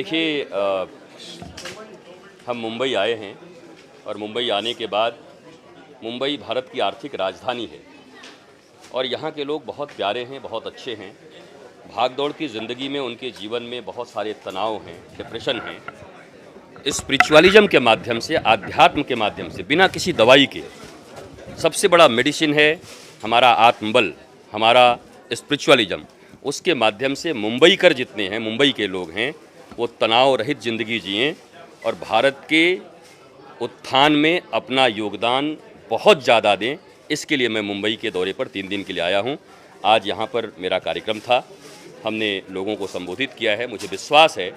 देखिए हम मुंबई आए हैं और मुंबई आने के बाद मुंबई भारत की आर्थिक राजधानी है और यहाँ के लोग बहुत प्यारे हैं, बहुत अच्छे हैं। भाग-दौड़ की ज़िंदगी में उनके जीवन में बहुत सारे तनाव हैं, डिप्रेशन हैं। स्पिरिचुअलिज़्म के माध्यम से, आध्यात्म के माध्यम से, बिना किसी दवाई के सबसे बड़ा मेडिसिन है हमारा आत्मबल, हमारा स्पिरिचुअलिज़्म। उसके माध्यम से मुंबईकर जितने हैं, मुंबई के लोग हैं, वो तनाव रहित ज़िंदगी जिएँ और भारत के उत्थान में अपना योगदान बहुत ज़्यादा दें। इसके लिए मैं मुंबई के दौरे पर 3 दिन के लिए आया हूँ। आज यहाँ पर मेरा कार्यक्रम था, हमने लोगों को संबोधित किया है। मुझे विश्वास है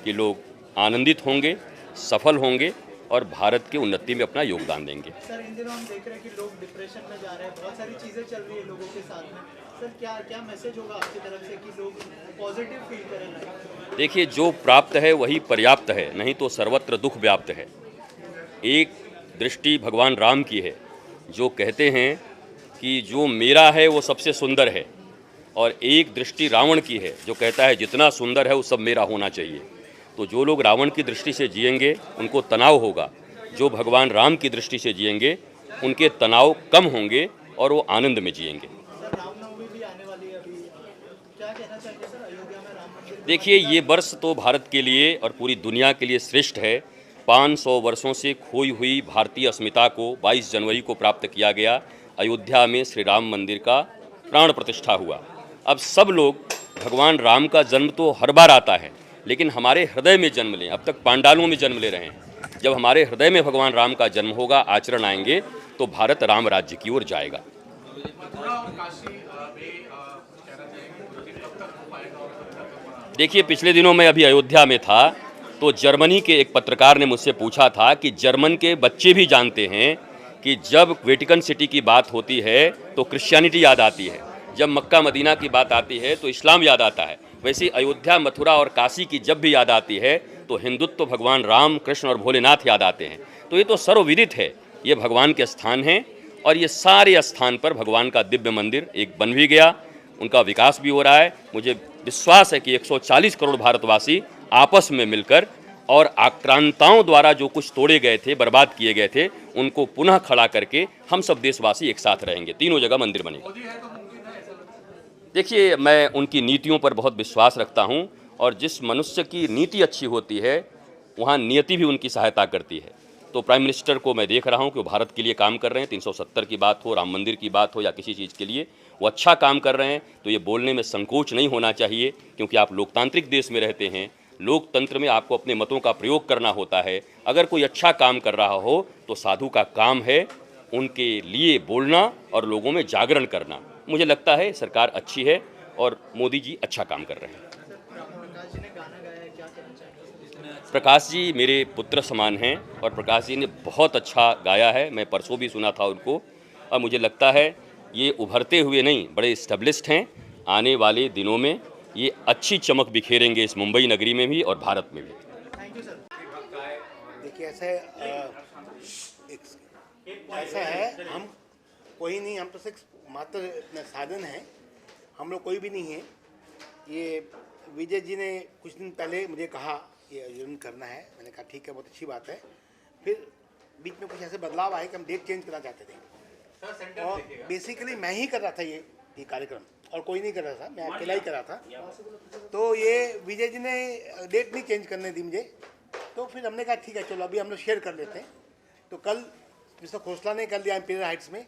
कि लोग आनंदित होंगे, सफल होंगे और भारत की उन्नति में अपना योगदान देंगे। सर, इन दिनों हम देख रहे हैं कि लोग डिप्रेशन में जा रहे हैं, बहुत सारी चीज़ें चल रही है लोगों के साथ में। सर, क्या मैसेज होगा आपकी तरफ से कि लोग पॉजिटिव फील करें? देखिए, जो प्राप्त है वही पर्याप्त है, नहीं तो सर्वत्र दुख व्याप्त है। एक दृष्टि भगवान राम की है, जो कहते हैं कि जो मेरा है वो सबसे सुंदर है, और एक दृष्टि रावण की है, जो कहता है जितना सुंदर है वो सब मेरा होना चाहिए। तो जो लोग रावण की दृष्टि से जिएंगे उनको तनाव होगा, जो भगवान राम की दृष्टि से जिएंगे उनके तनाव कम होंगे और वो आनंद में जिएंगे। सर, रामनवमी भी आने वाली है अभी, क्या कहना चाहेंगे सर अयोध्या में राम मंदिर? देखिए, ये वर्ष तो भारत के लिए और पूरी दुनिया के लिए श्रेष्ठ है। 500 वर्षों से खोई हुई भारतीय अस्मिता को 22 जनवरी को प्राप्त किया गया। अयोध्या में श्री राम मंदिर का प्राण प्रतिष्ठा हुआ। अब सब लोग, भगवान राम का जन्म तो हर बार आता है, लेकिन हमारे हृदय में जन्म लें। अब तक पांडालों में जन्म ले रहे हैं, जब हमारे हृदय में भगवान राम का जन्म होगा, आचरण आएंगे, तो भारत राम राज्य की ओर जाएगा। देखिए, पिछले दिनों मैं अभी अयोध्या में था, तो जर्मनी के एक पत्रकार ने मुझसे पूछा था कि जर्मन के बच्चे भी जानते हैं कि जब वेटिकन सिटी की बात होती है तो क्रिश्चियनिटी याद आती है, जब मक्का मदीना की बात आती है तो इस्लाम याद आता है। वैसे अयोध्या, मथुरा और काशी की जब भी याद आती है तो हिंदुत्व, भगवान राम, कृष्ण और भोलेनाथ याद आते हैं। तो ये तो सर्वविदित है, ये भगवान के स्थान हैं और ये सारे स्थान पर भगवान का दिव्य मंदिर एक बन भी गया, उनका विकास भी हो रहा है। मुझे विश्वास है कि 140 करोड़ भारतवासी आपस में मिलकर और आक्रांताओं द्वारा जो कुछ तोड़े गए थे, बर्बाद किए गए थे, उनको पुनः खड़ा करके हम सब देशवासी एक साथ रहेंगे। तीनों जगह मंदिर बनेगा। देखिए, मैं उनकी नीतियों पर बहुत विश्वास रखता हूं और जिस मनुष्य की नीति अच्छी होती है वहां नियति भी उनकी सहायता करती है। तो प्राइम मिनिस्टर को मैं देख रहा हूं कि वो भारत के लिए काम कर रहे हैं। 370 की बात हो, राम मंदिर की बात हो या किसी चीज़ के लिए, वो अच्छा काम कर रहे हैं। तो ये बोलने में संकोच नहीं होना चाहिए, क्योंकि आप लोकतांत्रिक देश में रहते हैं। लोकतंत्र में आपको अपने मतों का प्रयोग करना होता है। अगर कोई अच्छा काम कर रहा हो तो साधु का काम है उनके लिए बोलना और लोगों में जागरण करना। मुझे लगता है सरकार अच्छी है और मोदी जी अच्छा काम कर रहे हैं। प्रकाश जी ने गाना गाया है, क्या कहना चाहेंगे? प्रकाश जी मेरे पुत्र समान हैं और प्रकाश जी ने बहुत अच्छा गाया है। मैं परसों भी सुना था उनको और मुझे लगता है ये उभरते हुए नहीं, बड़े इस्टेब्लिश्ड हैं। आने वाले दिनों में ये अच्छी चमक बिखेरेंगे इस मुंबई नगरी में भी और भारत में भी। Thank you sir. देखिए, ऐसा है, हम कोई नहीं, हम तो सिर्फ मात्र साधन हैं, हम लोग कोई भी नहीं है। ये विजय जी ने कुछ दिन पहले मुझे कहा ये आयोजन करना है, मैंने कहा ठीक है, बहुत अच्छी बात है। फिर बीच में कुछ ऐसे बदलाव आए कि हम डेट चेंज करना चाहते थे और बेसिकली मैं ही कर रहा था ये कार्यक्रम, और कोई नहीं कर रहा था, मैं अकेला ही कर रहा था। तो ये विजय जी ने डेट नहीं चेंज करने दी मुझे, तो फिर हमने कहा ठीक है, चलो अभी हम लोग शेयर कर लेते हैं। तो कल मिस्टर खोसला ने कर लिया इंपीरियल हाइट्स में,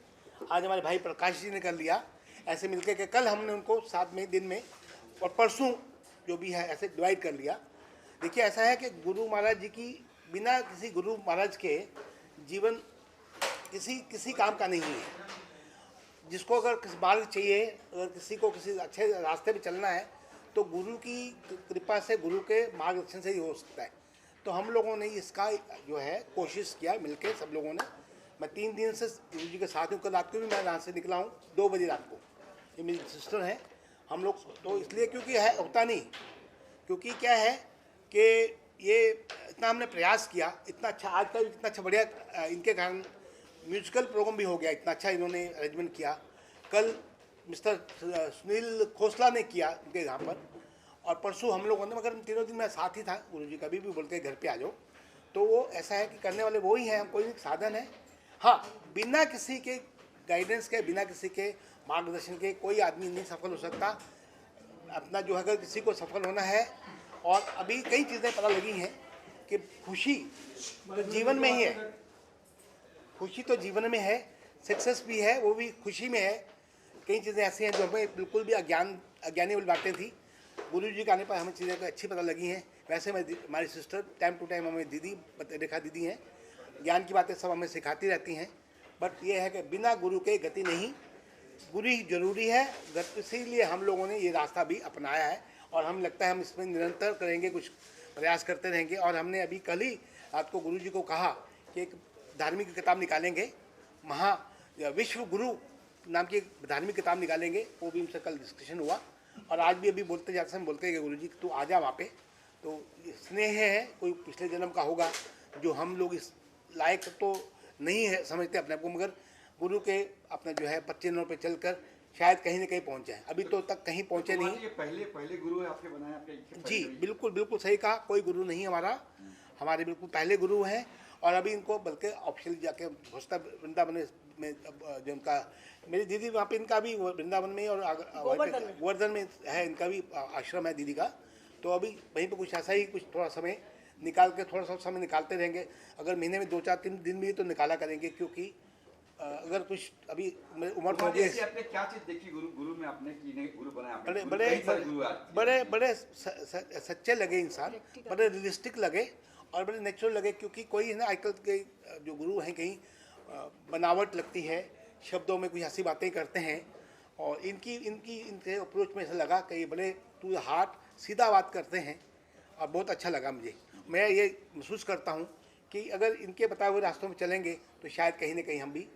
आज हमारे भाई प्रकाश जी ने कर लिया। ऐसे मिलकर के कल हमने उनको साथ में दिन में और परसों जो भी है ऐसे डिवाइड कर लिया। देखिए, ऐसा है कि गुरु महाराज जी की बिना किसी गुरु महाराज के जीवन किसी काम का नहीं है। जिसको अगर किसी मार्ग चाहिए, अगर किसी को किसी अच्छे रास्ते पे चलना है तो गुरु की कृपा से, गुरु के मार्गदर्शन से ही हो सकता है। तो हम लोगों ने इसका जो है कोशिश किया मिलके सब लोगों ने। मैं 3 दिन से गुरु जी के साथ हूँ। कल रात को भी मैं यहाँ से निकला हूँ 2 बजे रात को। ये मेरी सिस्टर है। हम लोग तो इसलिए क्योंकि है होता नहीं, क्योंकि क्या है कि ये इतना हमने प्रयास किया, इतना अच्छा आज का इतना अच्छा बढ़िया इनके कारण म्यूजिकल प्रोग्राम भी हो गया, इतना अच्छा इन्होंने अरेंजमेंट किया। कल मिस्टर सुनील खोसला ने किया उनके यहाँ पर, और परसों हम लोगों ने, मगर तीनों दिन मैं साथ ही था, गुरुजी कभी भी बोलते हैं घर पे आ जाओ। तो वो ऐसा है कि करने वाले वो ही हैं, हम कोई नहीं, साधन है। हाँ, बिना किसी के गाइडेंस के, बिना किसी के मार्गदर्शन के कोई आदमी नहीं सफल हो सकता। अपना जो है, अगर किसी को सफल होना है, और अभी कई चीज़ें पता लगी हैं कि खुशी तो जीवन में ही है, खुशी तो जीवन में है, सक्सेस भी है, वो भी खुशी में है। कई चीज़ें ऐसी हैं जो हमें बिल्कुल भी अज्ञानी वाली बातें थी, गुरु जी के आने पर हमें चीज़ें को अच्छी पता लगी हैं। वैसे मैं, हमारी सिस्टर टाइम टू टाइम हमें दीदी, रेखा दीदी हैं, ज्ञान की बातें सब हमें सिखाती रहती हैं। बट ये है कि बिना गुरु के गति नहीं, गुरु ही जरूरी है। इसीलिए हम लोगों ने ये रास्ता भी अपनाया है, और हम लगता है हम इसमें निरंतर करेंगे, कुछ प्रयास करते रहेंगे। और हमने अभी कल ही रात को गुरु जी को कहा कि एक धार्मिक किताब निकालेंगे, विश्व गुरु नाम की एक धार्मिक किताब निकालेंगे। वो भी हमसे कल डिस्कशन हुआ, और आज भी अभी बोलते जाते हम बोलते हैं कि गुरु जी तू आ जा वहाँ पे। तो स्नेह है, कोई पिछले जन्म का होगा, जो हम लोग इस लायक तो नहीं है समझते अपने आप को, मगर गुरु के अपना जो है पच्चीनों पे चलकर शायद कहीं ना कहीं पहुँचे हैं। अभी तो तक कहीं पहुँचे नहीं। ये पहले गुरु है आपके बनाए, आपके जी बिल्कुल बिल्कुल सही कहा, कोई गुरु नहीं हमारा, हमारे बिल्कुल पहले गुरु हैं। और अभी इनको बल्कि ऑफिशियल जाके घोषणा वृंदावन में, जो उनका, मेरी दीदी वहाँ पे, इनका भी वृंदावन में और गोवर्धन में है, इनका भी आश्रम है दीदी का। तो अभी वहीं पे कुछ ऐसा ही, कुछ थोड़ा समय निकाल के, थोड़ा सा समय निकालते रहेंगे। अगर महीने में 2-4-3 दिन भी तो निकाला करेंगे, क्योंकि अगर कुछ अभी उम्र तो होगी। आपने क्या चीज देखी गुरु में आपने, कि नहीं गुरु बनाया आपने? बड़े सच्चे लगे इंसान, बड़े रियलिस्टिक लगे और बड़े नेचुरल लगे। क्योंकि कोई है ना, आजकल के जो गुरु हैं कहीं बनावट लगती है, शब्दों में कुछ ऐसी बातें करते हैं, और इनके अप्रोच में ऐसा लगा कि ये बड़े टू द हार्ट सीधा बात करते हैं, और बहुत अच्छा लगा मुझे। मैं ये महसूस करता हूँ कि अगर इनके बताए हुए रास्तों में चलेंगे तो शायद कहीं ना कहीं हम भी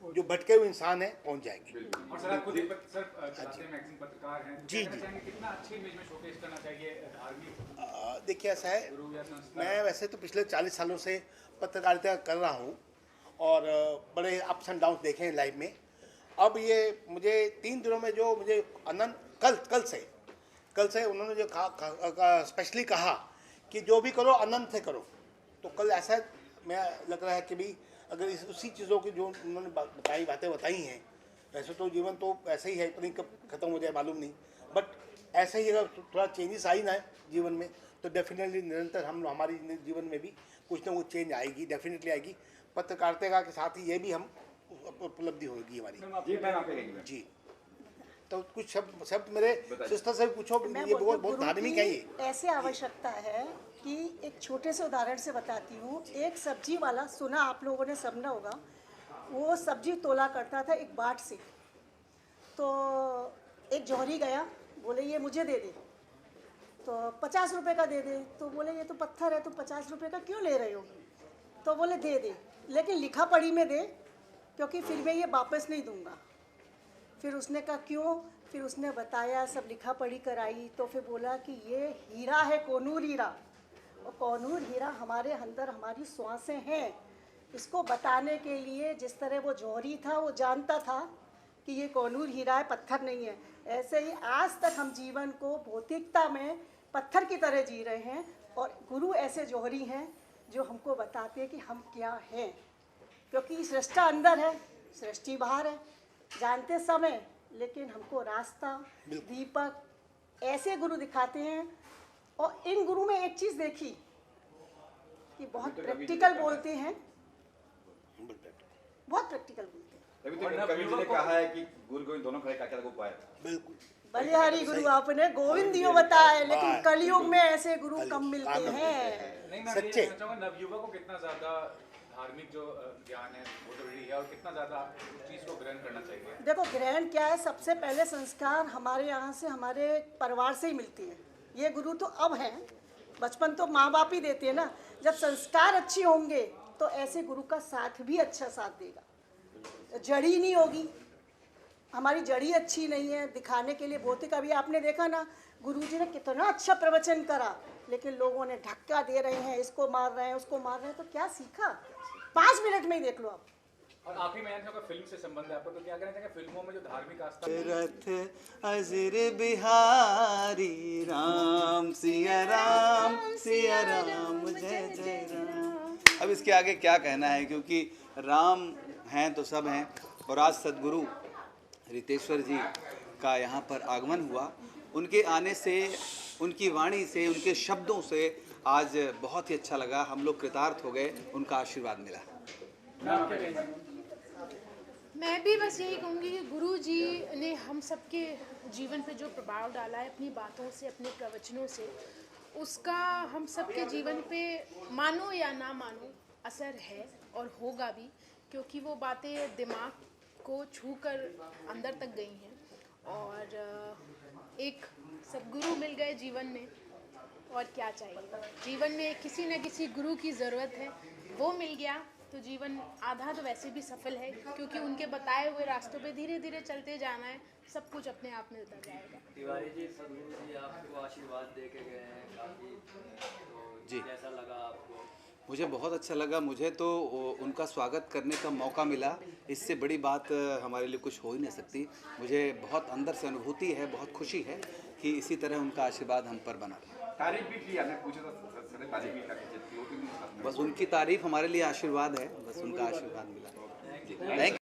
जो भटके हुए इंसान हैं पहुँच जाएंगे। और सर आप खुद मैगजीन पत्रकार हैं, जी कितना अच्छी इमेज में शोकेस करना चाहिए धार्मिक? देखिए ऐसा है, गुरु या संस्था? मैं वैसे तो पिछले 40 सालों से पत्रकारिता कर रहा हूँ, और बड़े अप्स एंड डाउन देखे हैं लाइफ में। अब ये मुझे 3 दिनों में जो मुझे अनंत, कल से उन्होंने जो कहा, स्पेशली कहा कि जो भी करो अनंत से करो। तो कल ऐसा मैं लग रहा है कि भी अगर उसी चीज़ों की जो उन्होंने बातें बताई हैं, वैसे तो जीवन तो ऐसे ही है, पता नहीं कब खत्म हो जाए मालूम नहीं, बट ऐसे ही अगर थोड़ा चेंजेस आई ना जीवन में, तो डेफिनेटली निरंतर हमारी जीवन में भी कुछ ना कुछ चेंज आएगी, डेफिनेटली आएगी। पत्रकारिता के साथ ही ये भी हम उपलब्धि होगी हमारी। जी, तो कुछ शब्द मेरे सिस्टर से पूछो, ये बहुत धार्मिक है। ये ऐसे आवश्यकता है कि एक छोटे से उदाहरण से बताती हूँ। एक सब्जी वाला, सुना आप लोगों ने, सुना होगा, वो सब्जी तोला करता था एक बाट से। तो एक जौहरी गया, बोले ये मुझे दे दे, तो 50 रुपये का दे दे। तो बोले ये तो पत्थर है, तो 50 रुपये का क्यों ले रहे हो? तो बोले दे दे, लेकिन लिखा पढ़ी में दे, क्योंकि फिर मैं ये वापस नहीं दूंगा। फिर उसने कहा क्यों? फिर उसने बताया, सब लिखा पढ़ी कराई, तो फिर बोला कि ये हीरा है, कोनूर हीरा, और कोनूर हीरा हमारे अंदर हमारी श्वासें हैं। इसको बताने के लिए जिस तरह वो जौहरी था, वो जानता था कि ये कोनूर हीरा है, पत्थर नहीं है। ऐसे ही आज तक हम जीवन को भौतिकता में पत्थर की तरह जी रहे हैं, और गुरु ऐसे जौहरी हैं जो हमको बताते हैं कि हम क्या हैं। क्योंकि सृष्टा अंदर है, सृष्टि बाहर है, जानते समय, लेकिन हमको रास्ता, दीपक ऐसे गुरु दिखाते हैं। और इन गुरु में एक चीज़ देखी कि बहुत प्रैक्टिकल बोलते हैं, बहुत प्रैक्टिकल बोलते हैं। कबीर जी ने कहा है कि गुरु गोविंद दोनों खड़े काके लगो पाए। बिल्कुल बलिहारी गुरु आपने गोविंदियों बताए, लेकिन कलयुग में ऐसे गुरु कम मिलते हैं। नहीं, मैं ये कहना चाहूँगा, नवयुवक को कितना ज़्यादा धार्मिक जो ज्ञान है वो जरूरी है, और कितना ज़्यादा उस चीज़ को ग्रहण करना चाहिए? देखो, ग्रहण क्या है, सबसे पहले संस्कार हमारे यहाँ से, हमारे परिवार से ही मिलती है। ये गुरु तो अब हैं, बचपन तो माँ बाप ही देते हैं ना। जब संस्कार अच्छे होंगे तो ऐसे गुरु का साथ भी अच्छा साथ देगा। जड़ी नहीं होगी, हमारी जड़ी अच्छी नहीं है, दिखाने के लिए भौतिक। अभी आपने देखा ना, गुरुजी ने कितना अच्छा प्रवचन करा, लेकिन लोगों ने धक्का दे रहे हैं, इसको मार रहे हैं, उसको मार रहे हैं, तो क्या सीखा? 5 मिनट में ही देख लो आप, और आखिरी में अगर फिल्म से संबंध है आपका, तो क्या कहना चाहेंगे फिल्मों में जो धार्मिक आस्था रथ अजर बिहारी राम सिया राम जय जय राम। अब इसके आगे क्या कहना है, क्योंकि राम हैं तो सब हैं। और आज सद्गुरु रितेश्वर जी का यहाँ पर आगमन हुआ। उनके आने से, उनकी वाणी से, उनके शब्दों से आज बहुत ही अच्छा लगा। हम लोग कृतार्थ हो गए, उनका आशीर्वाद मिला। मैं भी बस यही कहूँगी कि गुरु जी ने हम सबके जीवन पे जो प्रभाव डाला है अपनी बातों से, अपने प्रवचनों से, उसका हम सबके जीवन पे मानो या ना मानो असर है और होगा भी, क्योंकि वो बातें दिमाग को छू कर अंदर तक गई हैं। और एक सद्गुरु मिल गए जीवन में, और क्या चाहिए। जीवन में किसी न किसी गुरु की ज़रूरत है, वो मिल गया तो जीवन आधा तो वैसे भी सफल है, क्योंकि उनके बताए हुए रास्तों पे धीरे धीरे चलते जाना है, सब कुछ अपने आप मिलता जाएगा। तिवारी जी, सद्गुरु जी आपको आशीर्वाद दे के गए हैं काफ़ी, तो जी कैसा लगा आपको? मुझे बहुत अच्छा लगा। मुझे तो उनका स्वागत करने का मौका मिला, इससे बड़ी बात हमारे लिए कुछ हो ही नहीं सकती। मुझे बहुत अंदर से अनुभूति है, बहुत खुशी है कि इसी तरह उनका आशीर्वाद हम पर बना रहा। तारीफ भी की, हमने पूछा था सर तारीफ भी करके, बस उनकी तारीफ हमारे लिए आशीर्वाद है, बस उनका आशीर्वाद मिला। जी, थैंक यू।